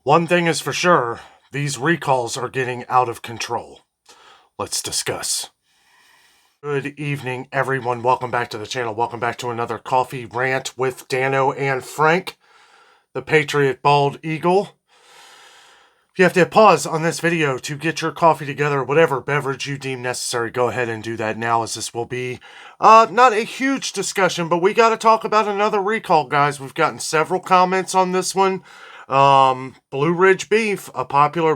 One thing is for sure, these recalls are getting out of control. Let's discuss. Good evening, everyone. Welcome back to the channel. Welcome back to another coffee rant with Dano and Frank, the Patriot Bald Eagle. If you have to hit pause on this video to get your coffee together, whatever beverage you deem necessary, go ahead and do that now, as this will be not a huge discussion, but we got to talk about another recall, guys. We've gotten several comments on this one. Blue Ridge beef, a popular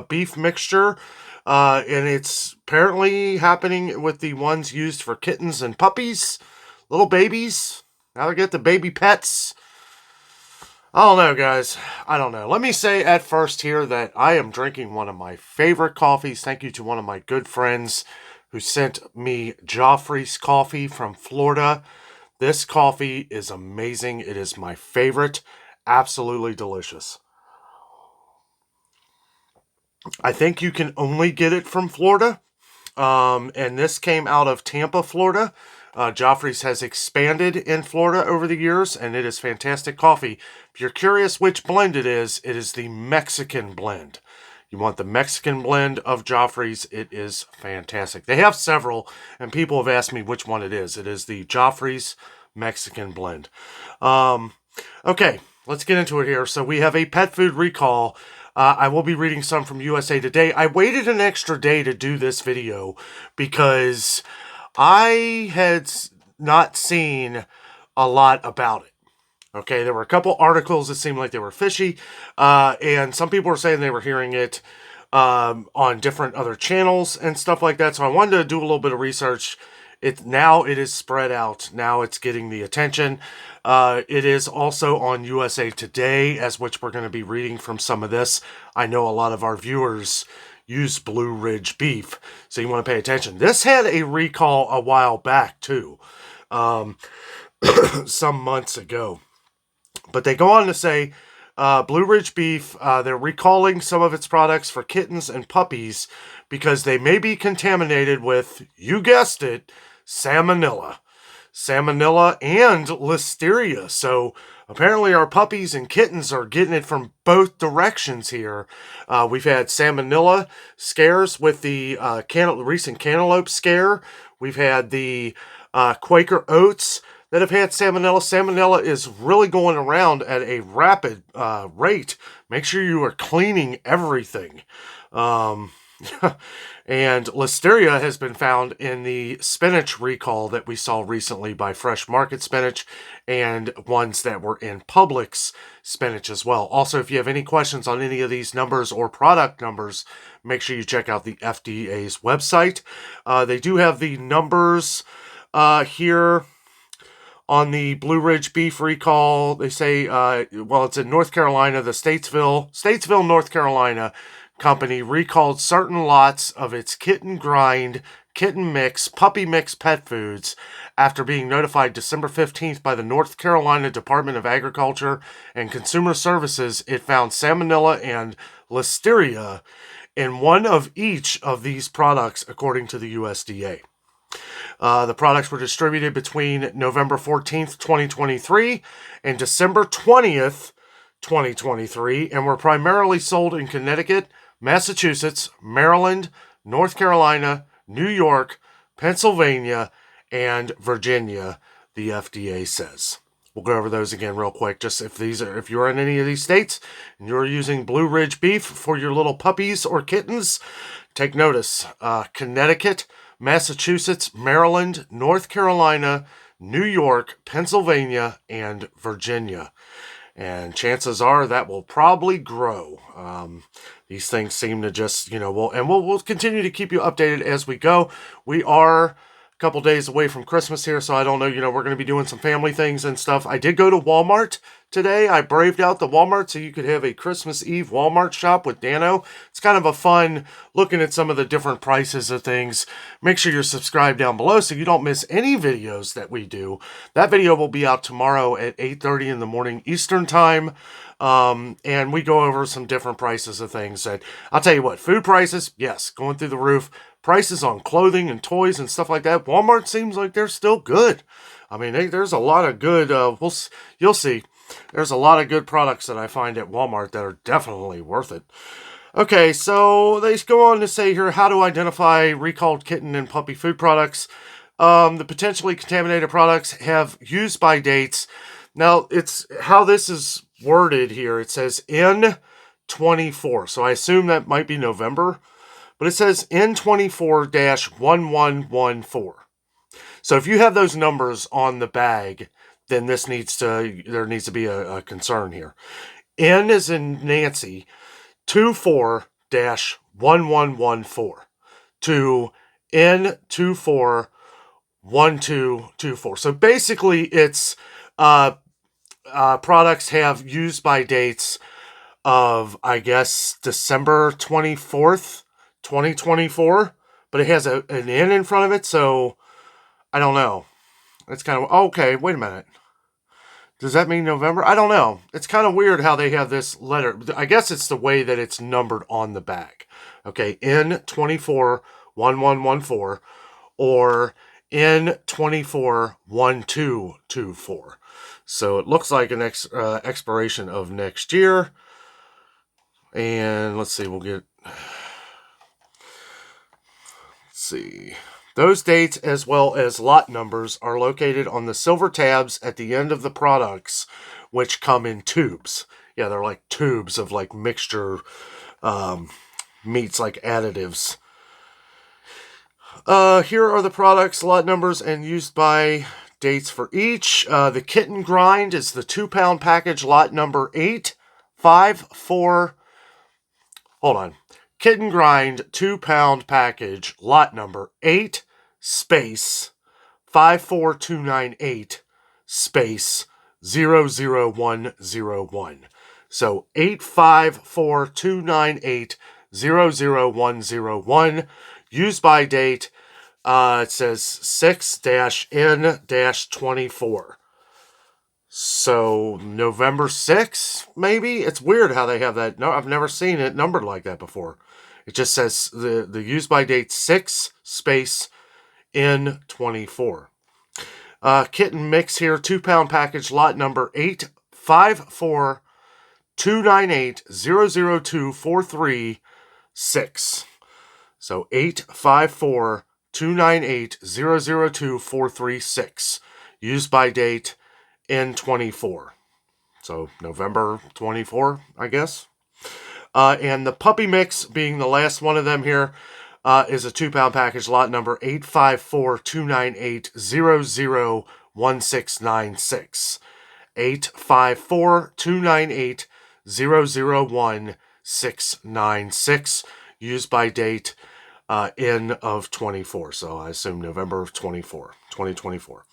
beef mixture, and it's apparently happening with the ones used for kittens and puppies, little babies. Now they get the baby pets. I don't know, guys. I don't know. Let me say at first here that I am drinking one of my favorite coffees. Thank you to one of my good friends who sent me Joffrey's coffee from Florida. This coffee is amazing. It is my favorite. Absolutely delicious. I think you can only get it from Florida. And this came out of Tampa, Florida. Joffrey's has expanded in Florida over the years, and it is fantastic coffee. If you're curious which blend it is the Mexican blend. You want the Mexican blend of Joffrey's, it is fantastic. They have several, and people have asked me which one it is. It is the Joffrey's Mexican blend. Okay, let's get into it here. So we have a pet food recall. I will be reading some from USA Today. I waited an extra day to do this video because I had not seen a lot about it. Okay, there were a couple articles that seemed like they were fishy, and some people were saying they were hearing it on different other channels and stuff like that. So I wanted to do a little bit of research. Now it is spread out. Now it's getting the attention. It is also on USA Today, as which we're going to be reading from some of this. I know a lot of our viewers use Blue Ridge beef, so you want to pay attention. This had a recall a while back too, some months ago. But they go on to say Blue Ridge beef, they're recalling some of its products for kittens and puppies because they may be contaminated with, you guessed it, salmonella. Salmonella and listeria. So apparently our puppies and kittens are getting it from both directions here. We've had salmonella scares with the recent cantaloupe scare. We've had the Quaker oats that have had salmonella. Salmonella is really going around at a rapid rate. Make sure you are cleaning everything. And listeria has been found in the spinach recall that we saw recently by Fresh Market Spinach, and ones that were in Publix spinach as well. Also, if you have any questions on any of these numbers or product numbers, make sure you check out the FDA's website. They do have the numbers here on the Blue Ridge beef recall. They say, well, it's in North Carolina, the Statesville, North Carolina company recalled certain lots of its kitten grind, kitten mix, puppy mix pet foods after being notified December 15th by the North Carolina Department of Agriculture and Consumer Services. It found salmonella and listeria in one of each of these products, according to the USDA. The products were distributed between November 14th, 2023 and December 20th, 2023, and were primarily sold in Connecticut, Massachusetts, Maryland, North Carolina, New York, Pennsylvania, and Virginia, the FDA says. We'll go over those again real quick. Just if you're in any of these states and you're using Blue Ridge beef for your little puppies or kittens, take notice. Connecticut, Massachusetts, Maryland, North Carolina, New York, Pennsylvania, and Virginia. And chances are that will probably grow. These things seem to just, we'll continue to keep you updated as we go. We are a couple days away from Christmas here, so I don't know, we're going to be doing some family things and stuff. I did go to Walmart today. I braved out the Walmart so you could have a Christmas Eve Walmart shop with Dano. It's kind of a fun looking at some of the different prices of things. Make sure you're subscribed down below so you don't miss any videos that we do. That video will be out tomorrow at 8:30 in the morning Eastern time. And we go over some different prices of things. And I'll tell you what, food prices, yes, going through the roof. Prices on clothing and toys and stuff like that, Walmart seems like they're still good. I mean, there's a lot of good, you'll see. There's a lot of good products that I find at Walmart that are definitely worth it. Okay, so they go on to say here how to identify recalled kitten and puppy food products. The potentially contaminated products have use by dates. Now, it's how this is worded here. It says N24. So I assume that might be November, but it says N24-1114. So if you have those numbers on the bag, then there needs to be a concern here. N is in Nancy, 24-1114 to N241224. So basically, it's products have use by dates of, I guess, December 24th, 2024, but it has an N in front of it, so I don't know. It's kind of, okay, wait a minute. Does that mean November? I don't know. It's kind of weird how they have this letter. I guess it's the way that it's numbered on the bag. Okay, N24-1114 or N24-1224. So it looks like an expiration of next year. And let's see, Those dates, as well as lot numbers, are located on the silver tabs at the end of the products, which come in tubes. Yeah, they're like tubes of like mixture meats, like additives. Here are the products, lot numbers, and used by dates for each. The Kitten Grind is the 2-pound package, lot number 854. Hold on. Kitten Grind 2-pound package, lot number 8 space 54298 space 00101. So 85429800101. Used by date, it says 6-N-24. So November 6th, maybe? It's weird how they have that. No, I've never seen it numbered like that before. It just says the use by date 6 space N24. Kitten Mix here, 2-pound package, lot number 8542980024336. So 8542980024336. Used by date N24. So November 24, I guess. And the Puppy Mix, being the last one of them here, is a 2-pound package, lot number 8542980019696. 8542980019696. Used by date N of 24. So I assume November of 2024.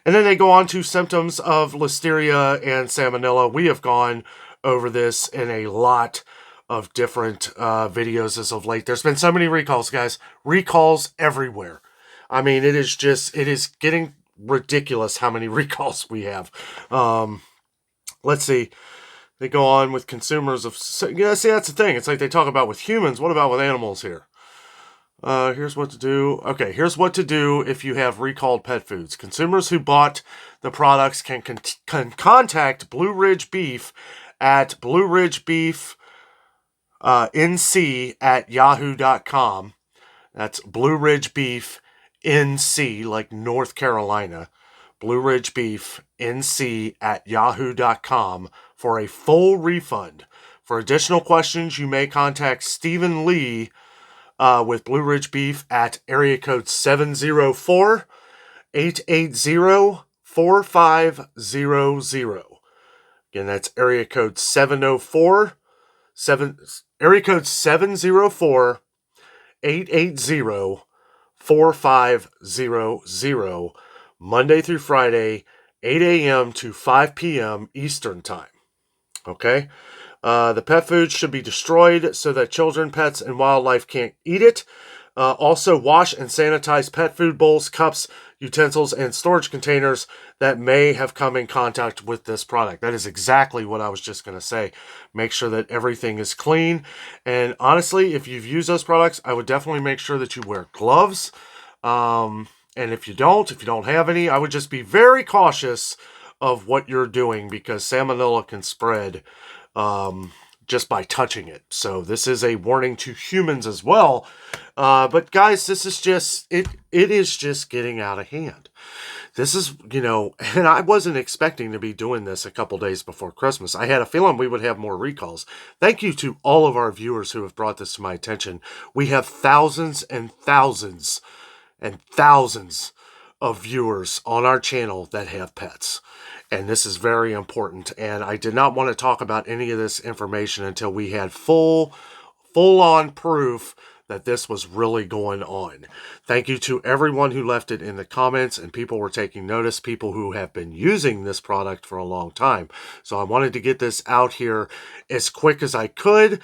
And then they go on to symptoms of Listeria and Salmonella. We have gone over this in a lot of different videos as of late. There's been so many recalls, guys. Recalls everywhere. I mean, it is getting ridiculous how many recalls we have. Let's see. They go on with consumers of... Yeah, see, that's the thing. It's like they talk about with humans. What about with animals here? Here's what to do. Okay, here's what to do if you have recalled pet foods. Consumers who bought the products can contact Blue Ridge Beef at blueridgebeefnc@yahoo.com. That's Blue Ridge Beef NC, like North Carolina. Blue Ridge Beef NC@yahoo.com for a full refund. For additional questions, you may contact Stephen Lee with Blue Ridge Beef at area code 704-880-4500. Again, that's area code 704-880-4500, Monday through Friday, 8 a.m. to 5 p.m. Eastern Time. Okay? The pet food should be destroyed so that children, pets, and wildlife can't eat it. Also, wash and sanitize pet food bowls, cups, utensils, and storage containers that may have come in contact with this product. That is exactly what I was just going to say. Make sure that everything is clean. And honestly, if you've used those products, I would definitely make sure that you wear gloves. And if you don't have any, I would just be very cautious of what you're doing, because salmonella can spread just by touching it. So this is a warning to humans as well. But guys, this is just, it is just getting out of hand. This is, and I wasn't expecting to be doing this a couple days before Christmas. I had a feeling we would have more recalls. Thank you to all of our viewers who have brought this to my attention. We have thousands and thousands and thousands of viewers on our channel that have pets. And this is very important. And I did not want to talk about any of this information until we had full-on proof that this was really going on. Thank you to everyone who left it in the comments, and people were taking notice, people who have been using this product for a long time. So I wanted to get this out here as quick as I could.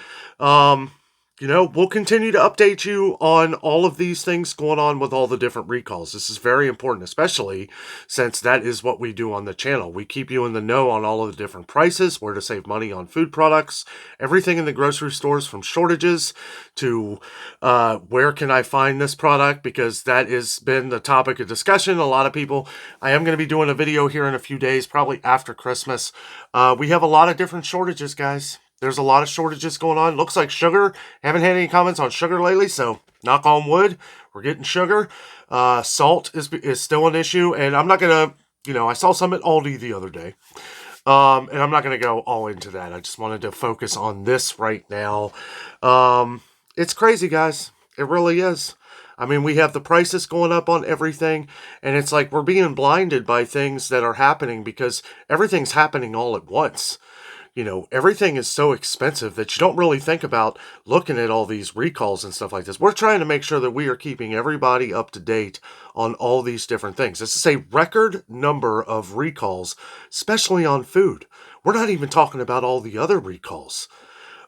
We'll continue to update you on all of these things going on with all the different recalls. This is very important, especially since that is what we do on the channel. We keep you in the know on all of the different prices, where to save money on food products, everything in the grocery stores, from shortages to where can I find this product, because that has been the topic of discussion. A lot of people, I am going to be doing a video here in a few days, probably after Christmas. We have a lot of different shortages, guys. There's a lot of shortages going on. Looks like sugar. Haven't had any comments on sugar lately, so knock on wood, we're getting sugar. Salt is still an issue, and I'm not going to, I saw some at Aldi the other day, and I'm not going to go all into that. I just wanted to focus on this right now. It's crazy, guys. It really is. I mean, we have the prices going up on everything, and it's like we're being blinded by things that are happening because everything's happening all at once. Everything is so expensive that you don't really think about looking at all these recalls and stuff like this. We're trying to make sure that we are keeping everybody up to date on all these different things. This is a record number of recalls, especially on food. We're not even talking about all the other recalls.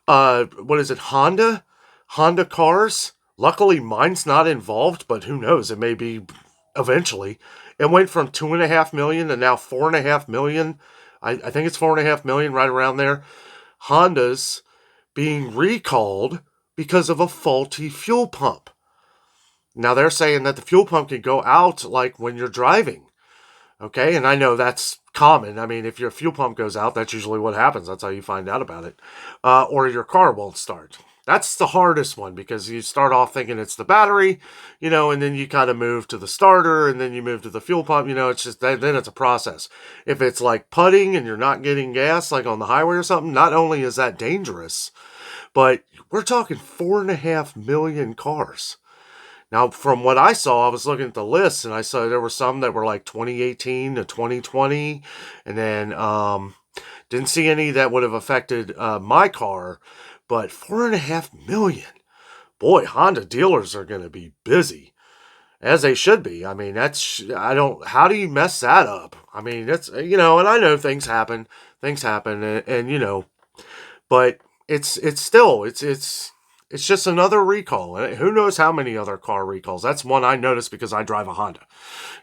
What is it? Honda cars. Luckily, mine's not involved, but who knows? It may be eventually. It went from 2.5 million to now 4.5 million. I think it's 4.5 million, right around there. Honda's being recalled because of a faulty fuel pump. Now they're saying that the fuel pump can go out like when you're driving. Okay, and I know that's common. I mean, if your fuel pump goes out, that's usually what happens. That's how you find out about it. Or your car won't start. That's the hardest one, because you start off thinking it's the battery, and then you kind of move to the starter, and then you move to the fuel pump. It's just, then it's a process. If it's like putting and you're not getting gas, like on the highway or something, not only is that dangerous, but we're talking 4.5 million cars. Now, from what I saw, I was looking at the list, and I saw there were some that were like 2018 to 2020, and then didn't see any that would have affected my car. But 4.5 million, boy, Honda dealers are going to be busy, as they should be. I mean, how do you mess that up? I mean, and I know things happen, and but it's still, it's just another recall. And who knows how many other car recalls. That's one I noticed because I drive a Honda.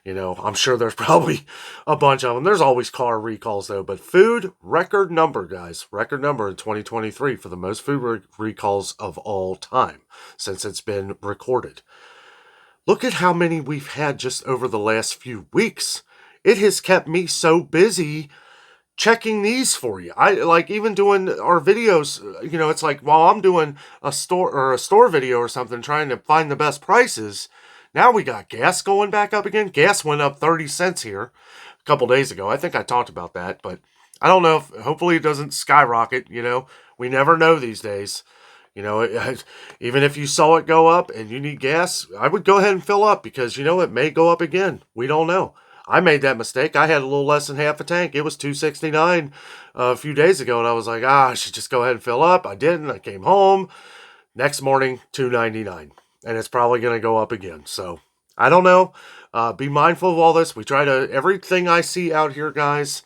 I'm sure there's probably a bunch of them. There's always car recalls, though. But food, record number, guys. Record number in 2023 for the most food recalls of all time since it's been recorded. Look at how many we've had just over the last few weeks. It has kept me so busy checking these for you. I like even doing our videos, it's like while I'm doing a store video or something, trying to find the best prices. Now we got gas going back up again. Gas went up 30 cents here a couple days ago. I think I talked about that, but I don't know hopefully it doesn't skyrocket. We never know these days. Even if you saw it go up and you need gas, I would go ahead and fill up, because it may go up again. We don't know. I made that mistake. I had a little less than half a tank. It was $2.69 a few days ago, and I was like, I should just go ahead and fill up. I didn't. I came home. Next morning, $2.99. And it's probably going to go up again. So, I don't know. Be mindful of all this. Everything I see out here, guys,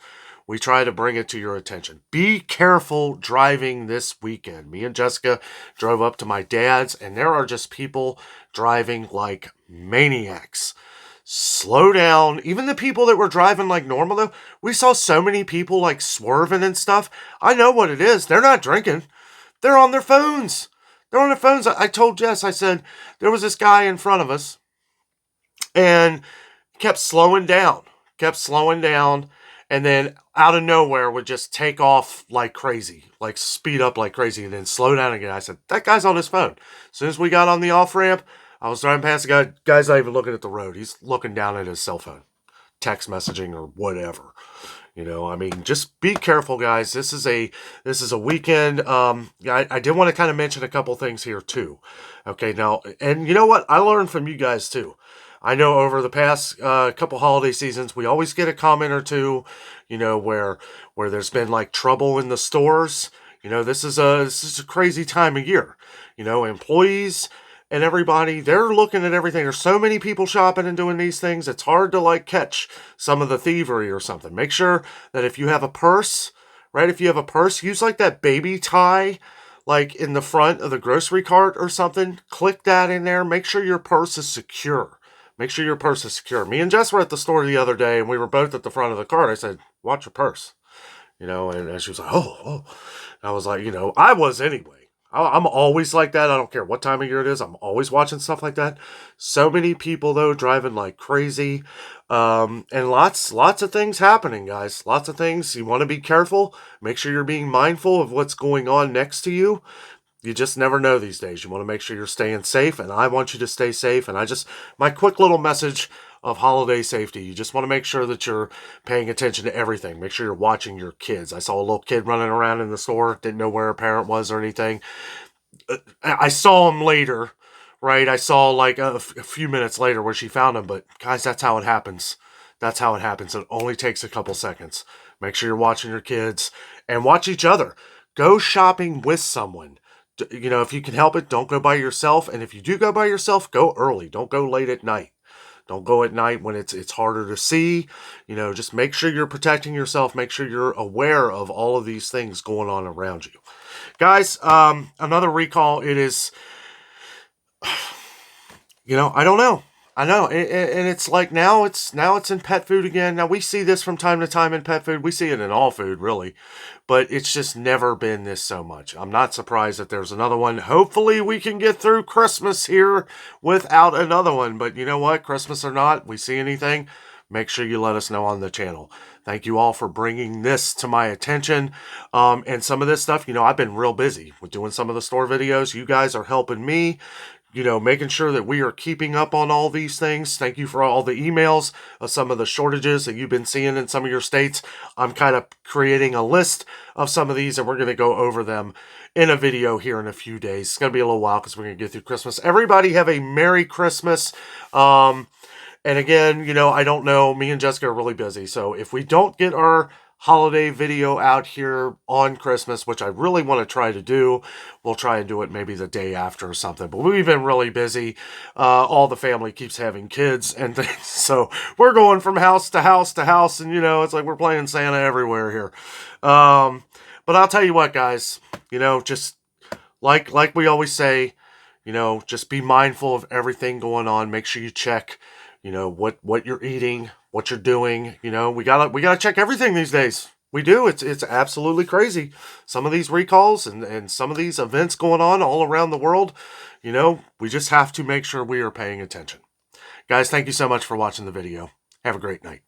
we try to bring it to your attention. Be careful driving this weekend. Me and Jessica drove up to my dad's, and there are just people driving like maniacs. Slow down. Even the people that were driving like normal, though, we saw so many people like swerving and stuff. I know what it is. They're not drinking. They're on their phones. I told Jess, I said, there was this guy in front of us and kept slowing down. and then out of nowhere would just take off like crazy, like speed up like crazy, and then slow down again. I said, that guy's on his phone. As soon as we got on the off ramp, I was driving past the guy. Guy's not even looking at the road. He's looking down at his cell phone, text messaging or whatever. I mean, just be careful, guys. This is a weekend. I did want to kind of mention a couple things here too. Okay, now, and you know what? I learned from you guys too. I know over the past couple holiday seasons, we always get a comment or two, where there's been like trouble in the stores. This is a crazy time of year. Employees and everybody, they're looking at everything. There's so many people shopping and doing these things. It's hard to like catch some of the thievery or something. Make sure that if you have a purse, right? If you have a purse, use like that baby tie, like in the front of the grocery cart or something. Click that in there. Make sure your purse is secure. Make sure your purse is secure. Me and Jess were at the store the other day and we were both at the front of the cart. I said, watch your purse, and she was like, oh. I was like, I was anyway. I'm always like that. I don't care what time of year it is. I'm always watching stuff like that. So many people though driving like crazy, and lots of things happening, guys. Lots of things. You want to be careful. Make sure you're being mindful of what's going on next to you. You just never know these days. You want to make sure you're staying safe, and I want you to stay safe. And my quick little message of holiday safety. You just want to make sure that you're paying attention to everything. Make sure you're watching your kids. I saw a little kid running around in the store, didn't know where a parent was or anything. I saw him later, right? I saw like a few minutes later where she found him, but guys, that's how it happens. That's how it happens. It only takes a couple seconds. Make sure you're watching your kids and watch each other. Go shopping with someone. If you can help it, don't go by yourself. And if you do go by yourself, go early. Don't go late at night. Don't go at night when it's harder to see. Just make sure you're protecting yourself. Make sure you're aware of all of these things going on around you. Guys, another recall, it is, I don't know. I know. And it's like now it's in pet food again. Now we see this from time to time in pet food. We see it in all food, really. But it's just never been this so much. I'm not surprised that there's another one. Hopefully we can get through Christmas here without another one. But you know what? Christmas or not, we see anything, make sure you let us know on the channel. Thank you all for bringing this to my attention. And some of this stuff, I've been real busy with doing some of the store videos. You guys are helping me, making sure that we are keeping up on all these things. Thank you for all the emails of some of the shortages that you've been seeing in some of your states. I'm kind of creating a list of some of these, and we're going to go over them in a video here in a few days. It's going to be a little while because we're going to get through Christmas. Everybody have a Merry Christmas. And again, I don't know. Me and Jessica are really busy. So if we don't get our holiday video out here on Christmas, which I really want to try to do, we'll try and do it maybe the day after or something. But we've been really busy. All the family keeps having kids and things. So we're going from house to house to house. And, it's like we're playing Santa everywhere here. But I'll tell you what, guys, just like we always say, just be mindful of everything going on. Make sure you check what you're eating, what you're doing. We gotta check everything these days. We do. It's absolutely crazy. Some of these recalls and some of these events going on all around the world, we just have to make sure we are paying attention. Guys, thank you so much for watching the video. Have a great night.